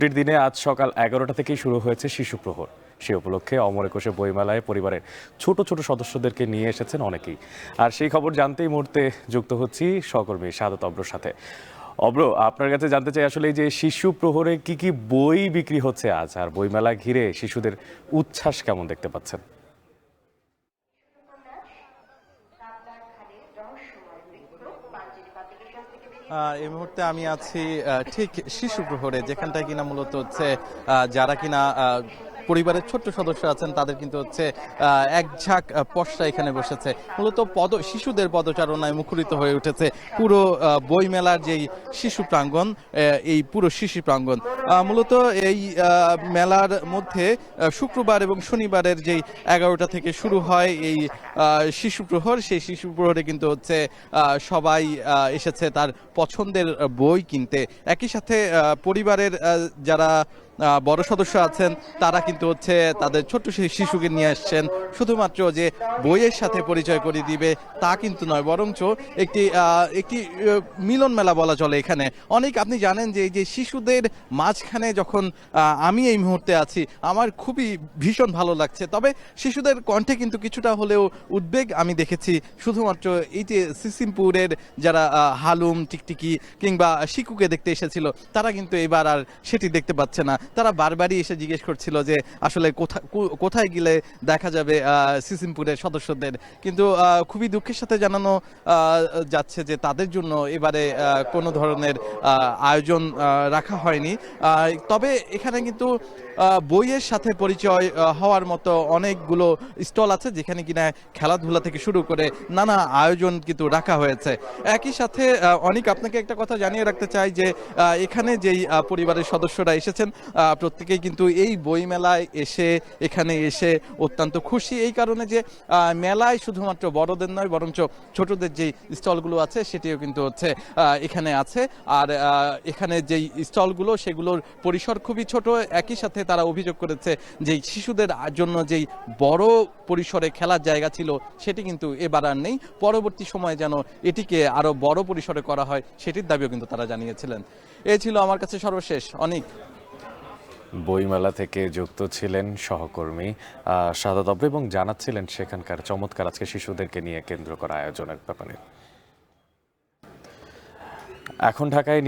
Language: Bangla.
ছুটির দিনে আজ সকাল 11টা থেকেই শুরু হয়েছে শিশু প্রহর। সে উপলক্ষে অমর একুশে বইমেলায় পরিবারের ছোট ছোট সদস্যদেরকে নিয়ে এসেছেন অনেকেই। আর সেই খবর জানতেই মুহূর্তে যুক্ত হচ্ছি সহকর্মী সাদত অব্রর সাথে। অব্র, আপনার কাছে জানতে চাই আসলে এই যে শিশু প্রহরে কি কি বই বিক্রি হচ্ছে আজ, আর বইমেলা ঘিরে শিশুদের উচ্ছ্বাস কেমন দেখতে পাচ্ছেন? এই মুহূর্তে আমি আছি ঠিক শিশু প্রহরে, যেখানটায় কিনা মূলত হচ্ছে যারা কিনা পরিবারের ছোট্ট সদস্য আছেন তাদের কিন্তু হচ্ছে এক ঝাঁক পসরা এখানে বসেছে। মূলত শিশুদের পদচারণায় মুখরিত হয়ে উঠেছে পুরো বইমেলার যেই শিশু প্রাঙ্গণ, এই পুরো শিশু প্রাঙ্গণ। মূলত এই মেলার মধ্যে শুক্রবার এবং শনিবারের যেই 11টা থেকে শুরু হয় এই শিশু প্রহর, সেই শিশু প্রহরে কিন্তু হচ্ছে সবাই এসেছে তার পছন্দের বই কিনতে। একই সাথে পরিবারের যারা বড় সদস্য আছেন তারা কিন্তু হচ্ছে তাদের ছোট্ট শিশুকে নিয়ে আসছেন শুধুমাত্র যে বইয়ের সাথে পরিচয় করিয়ে দিবে তা কিন্তু নয়, বরঞ্চ একটি একটি মিলন মেলা বলা চলে এখানে। অনেক আপনি জানেন যে এই যে শিশুদের মাঝখানে যখন আমি এই মুহূর্তে আছি, আমার খুবই ভীষণ ভালো লাগছে। তবে শিশুদের কণ্ঠে কিন্তু কিছুটা হলেও উদ্বেগ আমি দেখেছি, শুধুমাত্র এই যে সিসিমপুরের যারা হালুম, টিকটিকি কিংবা শিকুকে দেখতে এসেছিল তারা কিন্তু এবার আর সেটি দেখতে পাচ্ছে না। তারা বারবারই এসে জিজ্ঞেস করছিল যে আসলে কোথায় গেলে দেখা যাবে সিসিমপুরের সদস্যদের। কিন্তু খুবই দুঃখের সাথে জানানো যাচ্ছে যে তাদের জন্য এবারে কোনো ধরনের আয়োজন রাখা হয়নি। তবে এখানে কিন্তু বইয়ের সাথে পরিচয় হওয়ার মতো অনেকগুলো স্টল আছে, যেখানে কিনা খেলাধুলা থেকে শুরু করে নানা আয়োজন কিন্তু রাখা হয়েছে। একই সাথে অনেক আপনাকে একটা কথা জানিয়ে রাখতে চাই যে এখানে যেই পরিবারের সদস্যরা এসেছেন প্রত্যেকেই কিন্তু এই বই মেলায় এখানে এসে অত্যন্ত খুশি, এই কারণে যে মেলায় শুধুমাত্র বড়দের নয় বরঞ্চ ছোটদের যেই স্টলগুলো আছে সেটিও কিন্তু হচ্ছে এখানে আছে। আর এখানে যেই স্টলগুলো সেগুলোর পরিসর খুবই ছোট। একই সাথে তারা অভিযোগ করেছে যে শিশুদের জন্য যেই বড় পরিসরে খেলার জায়গা ছিল সেটি কিন্তু এবার আর নেই। পরবর্তী সময়ে যেন এটিকে আরো বড় পরিসরে করা হয় সেটির দাবিও কিন্তু তারা জানিয়েছিলেন। এ ছিল আমার কাছে সর্বশেষ। অনেক বইমেলা থেকে যুক্ত ছিলেন সহকর্মী সাদত অব্র এবং জানাচ্ছিলেন সেখানকার চমৎকার আজকে শিশুদেরকে নিয়ে কেন্দ্র করা আয়োজনের ব্যাপারে। এখন ঢাকায়